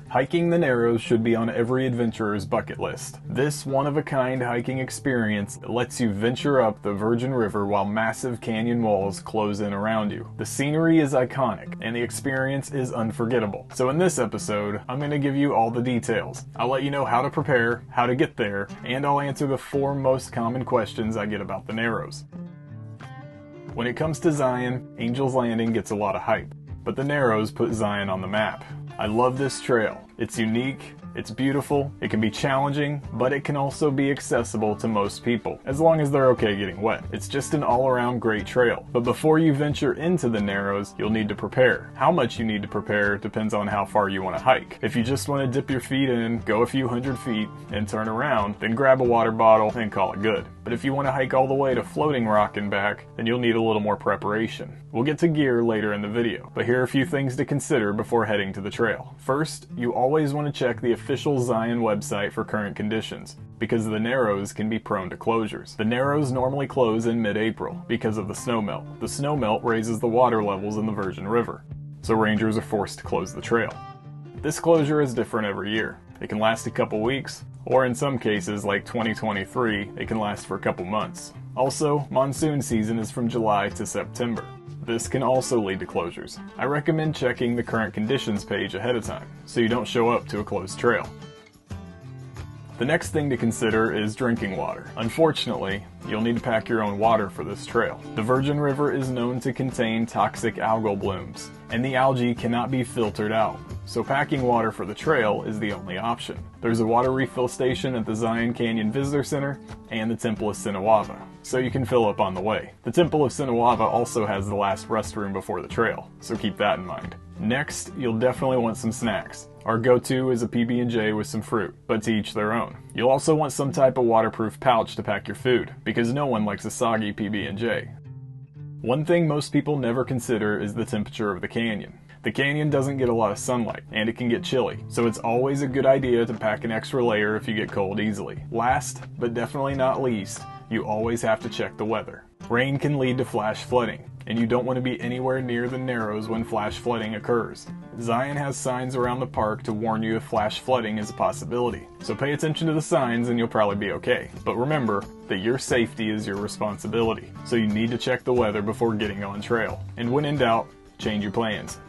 Hiking the Narrows should be on every adventurer's bucket list. This one-of-a-kind hiking experience lets you venture up the Virgin River while massive canyon walls close in around you. The scenery is iconic, and the experience is unforgettable. So in this episode, I'm going to give you all the details. I'll let you know how to prepare, how to get there, and I'll answer the 4 most common questions I get about the Narrows. When it comes to Zion, Angel's Landing gets a lot of hype, but the Narrows put Zion on the map. I love this trail. It's unique, it's beautiful, it can be challenging, but it can also be accessible to most people, as long as they're okay getting wet. It's just an all-around great trail. But before you venture into the Narrows, you'll need to prepare. How much you need to prepare depends on how far you want to hike. If you just want to dip your feet in, go a few hundred feet, and turn around, then grab a water bottle and call it good. But if you want to hike all the way to Floating Rock and back, then you'll need a little more preparation. We'll get to gear later in the video, but here are a few things to consider before heading to the trail. First, you always want to check the official Zion website for current conditions, because the Narrows can be prone to closures. The Narrows normally close in mid-April because of the snowmelt. The snowmelt raises the water levels in the Virgin River, so rangers are forced to close the trail. This closure is different every year. It can last a couple weeks, or in some cases, like 2023, it can last for a couple months. Also, monsoon season is from July to September. This can also lead to closures. I recommend checking the current conditions page ahead of time, so you don't show up to a closed trail. The next thing to consider is drinking water. Unfortunately, you'll need to pack your own water for this trail. The Virgin River is known to contain toxic algal blooms, and the algae cannot be filtered out, so packing water for the trail is the only option. There's a water refill station at the Zion Canyon Visitor Center and the Temple of Sinawava, so you can fill up on the way. The Temple of Sinawava also has the last restroom before the trail, so keep that in mind. Next, you'll definitely want some snacks. Our go-to is a PB&J with some fruit, but to each their own. You'll also want some type of waterproof pouch to pack your food, because no one likes a soggy PB&J. One thing most people never consider is the temperature of the canyon. The canyon doesn't get a lot of sunlight, and it can get chilly, so it's always a good idea to pack an extra layer if you get cold easily. Last, but definitely not least, you always have to check the weather. Rain can lead to flash flooding, and you don't want to be anywhere near the Narrows when flash flooding occurs. Zion has signs around the park to warn you if flash flooding is a possibility, so pay attention to the signs and you'll probably be okay. But remember that your safety is your responsibility, so you need to check the weather before getting on trail. And when in doubt, change your plans.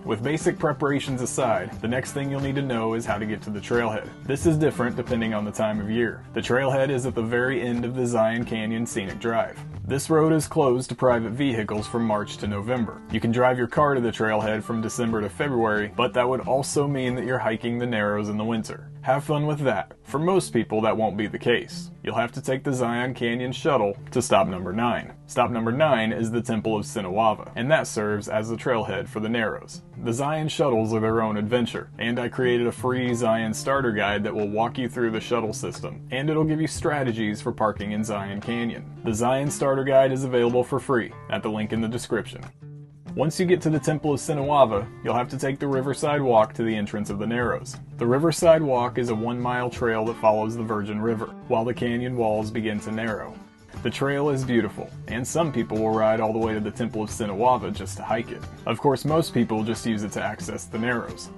With basic preparations aside, the next thing you'll need to know is how to get to the trailhead. This is different depending on the time of year. The trailhead is at the very end of the Zion Canyon Scenic Drive. This road is closed to private vehicles from March to November. You can drive your car to the trailhead from December to February, but that would also mean that you're hiking the Narrows in the winter. Have fun with that. For most people, that won't be the case. You'll have to take the Zion Canyon shuttle to stop number 9. Stop number 9 is the Temple of Sinawava, and that serves as the trailhead for the Narrows. The Zion shuttles are their own adventure, and I created a free Zion starter guide that will walk you through the shuttle system, and it'll give you strategies for parking in Zion Canyon. The Zion starter guide is available for free at the link in the description. Once you get to the Temple of Sinawava, you'll have to take the Riverside Walk to the entrance of the Narrows. The Riverside Walk is a 1-mile trail that follows the Virgin River, while the canyon walls begin to narrow. The trail is beautiful, and some people will ride all the way to the Temple of Sinawava just to hike it. Of course, most people just use it to access the Narrows.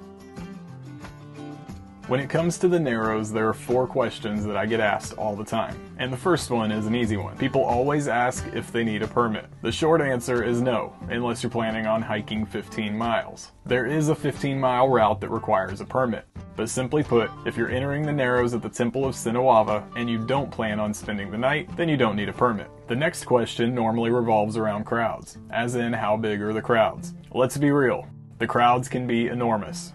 When it comes to the Narrows, there are 4 questions that I get asked all the time, and the first one is an easy one. People always ask if they need a permit. The short answer is no, unless you're planning on hiking 15 miles. There is a 15-mile route that requires a permit, but simply put, if you're entering the Narrows at the Temple of Sinawava and you don't plan on spending the night, then you don't need a permit. The next question normally revolves around crowds, as in how big are the crowds? Let's be real, the crowds can be enormous.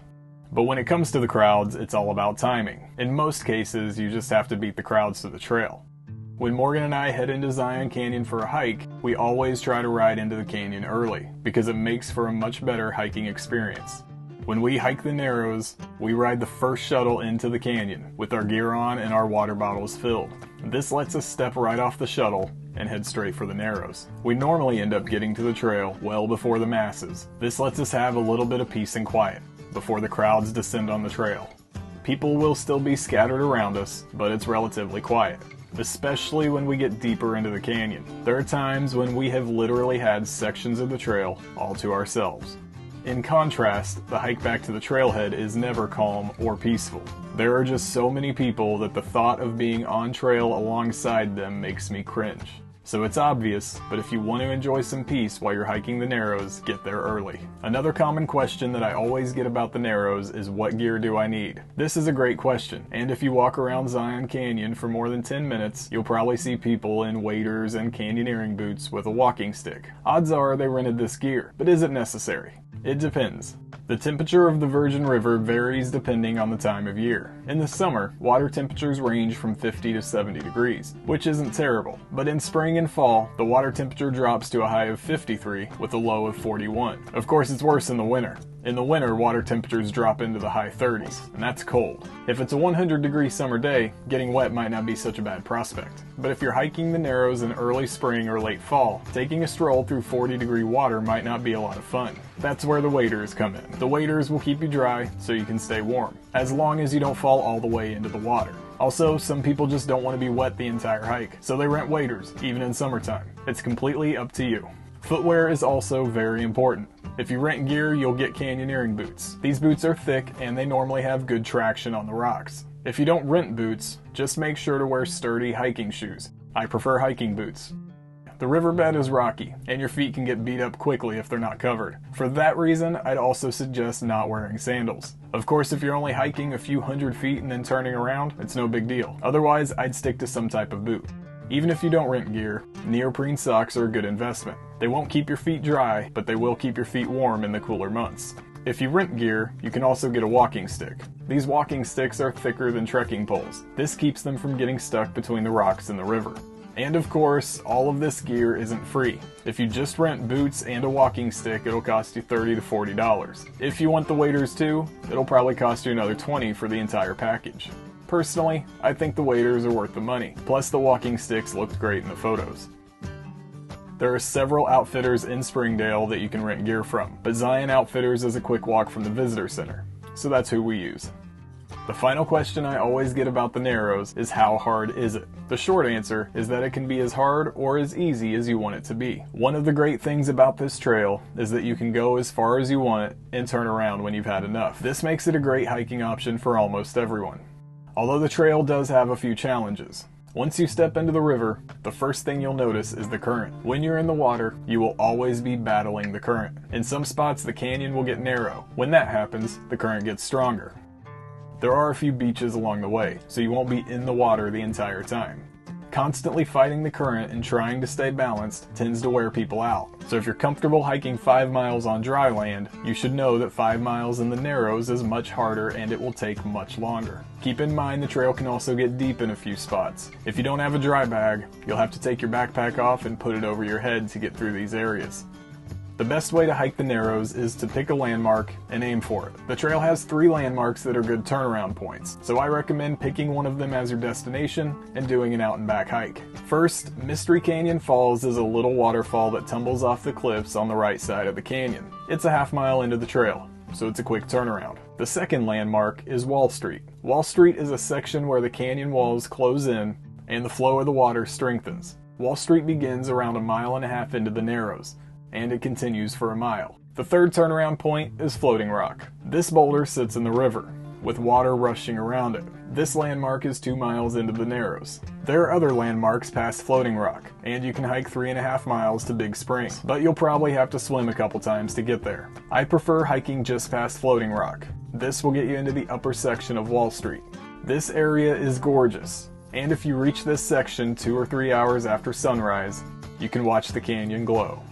But when it comes to the crowds, it's all about timing. In most cases, you just have to beat the crowds to the trail. When Morgan and I head into Zion Canyon for a hike, we always try to ride into the canyon early, because it makes for a much better hiking experience. When we hike the Narrows, we ride the first shuttle into the canyon, with our gear on and our water bottles filled. This lets us step right off the shuttle and head straight for the Narrows. We normally end up getting to the trail well before the masses. This lets us have a little bit of peace and quiet before the crowds descend on the trail. People will still be scattered around us, but it's relatively quiet, especially when we get deeper into the canyon. There are times when we have literally had sections of the trail all to ourselves. In contrast, the hike back to the trailhead is never calm or peaceful. There are just so many people that the thought of being on trail alongside them makes me cringe. So it's obvious, but if you want to enjoy some peace while you're hiking the Narrows, get there early. Another common question that I always get about the Narrows is, what gear do I need? This is a great question, and if you walk around Zion Canyon for more than 10 minutes, you'll probably see people in waders and canyoneering boots with a walking stick. Odds are they rented this gear, but is it necessary? It depends. The temperature of the Virgin River varies depending on the time of year. In the summer, water temperatures range from 50 to 70 degrees, which isn't terrible. But in spring and fall, the water temperature drops to a high of 53 with a low of 41. Of course, it's worse in the winter. In the winter, water temperatures drop into the high 30s, and that's cold. If it's a 100-degree summer day, getting wet might not be such a bad prospect. But if you're hiking the Narrows in early spring or late fall, taking a stroll through 40-degree water might not be a lot of fun. That's where the waders come in. The waders will keep you dry so you can stay warm, as long as you don't fall all the way into the water. Also, some people just don't want to be wet the entire hike, so they rent waders, even in summertime. It's completely up to you. Footwear is also very important. If you rent gear, you'll get canyoneering boots. These boots are thick and they normally have good traction on the rocks. If you don't rent boots, just make sure to wear sturdy hiking shoes. I prefer hiking boots. The riverbed is rocky, and your feet can get beat up quickly if they're not covered. For that reason, I'd also suggest not wearing sandals. Of course, if you're only hiking a few hundred feet and then turning around, it's no big deal. Otherwise, I'd stick to some type of boot. Even if you don't rent gear, neoprene socks are a good investment. They won't keep your feet dry, but they will keep your feet warm in the cooler months. If you rent gear, you can also get a walking stick. These walking sticks are thicker than trekking poles. This keeps them from getting stuck between the rocks and the river. And of course, all of this gear isn't free. If you just rent boots and a walking stick, it'll cost you $30 to $40. If you want the waders too, it'll probably cost you another $20 for the entire package. Personally, I think the waders are worth the money, plus the walking sticks looked great in the photos. There are several outfitters in Springdale that you can rent gear from, but Zion Outfitters is a quick walk from the visitor center, so that's who we use. The final question I always get about the Narrows is, how hard is it? The short answer is that it can be as hard or as easy as you want it to be. One of the great things about this trail is that you can go as far as you want and turn around when you've had enough. This makes it a great hiking option for almost everyone. Although the trail does have a few challenges. Once you step into the river, the first thing you'll notice is the current. When you're in the water, you will always be battling the current. In some spots, the canyon will get narrow. When that happens, the current gets stronger. There are a few beaches along the way, so you won't be in the water the entire time. Constantly fighting the current and trying to stay balanced tends to wear people out. So if you're comfortable hiking 5 miles on dry land, you should know that 5 miles in the Narrows is much harder and it will take much longer. Keep in mind the trail can also get deep in a few spots. If you don't have a dry bag, you'll have to take your backpack off and put it over your head to get through these areas. The best way to hike the Narrows is to pick a landmark and aim for it. The trail has 3 landmarks that are good turnaround points, so I recommend picking one of them as your destination and doing an out and back hike. First, Mystery Canyon Falls is a little waterfall that tumbles off the cliffs on the right side of the canyon. It's a half mile into the trail, so it's a quick turnaround. The second landmark is Wall Street. Wall Street is a section where the canyon walls close in and the flow of the water strengthens. Wall Street begins around 1.5 miles into the Narrows, and it continues for 1 mile. The third turnaround point is Floating Rock. This boulder sits in the river, with water rushing around it. This landmark is 2 miles into the Narrows. There are other landmarks past Floating Rock, and you can hike 3.5 miles to Big Spring, but you'll probably have to swim a couple times to get there. I prefer hiking just past Floating Rock. This will get you into the upper section of Wall Street. This area is gorgeous, and if you reach this section 2 or 3 hours after sunrise, you can watch the canyon glow.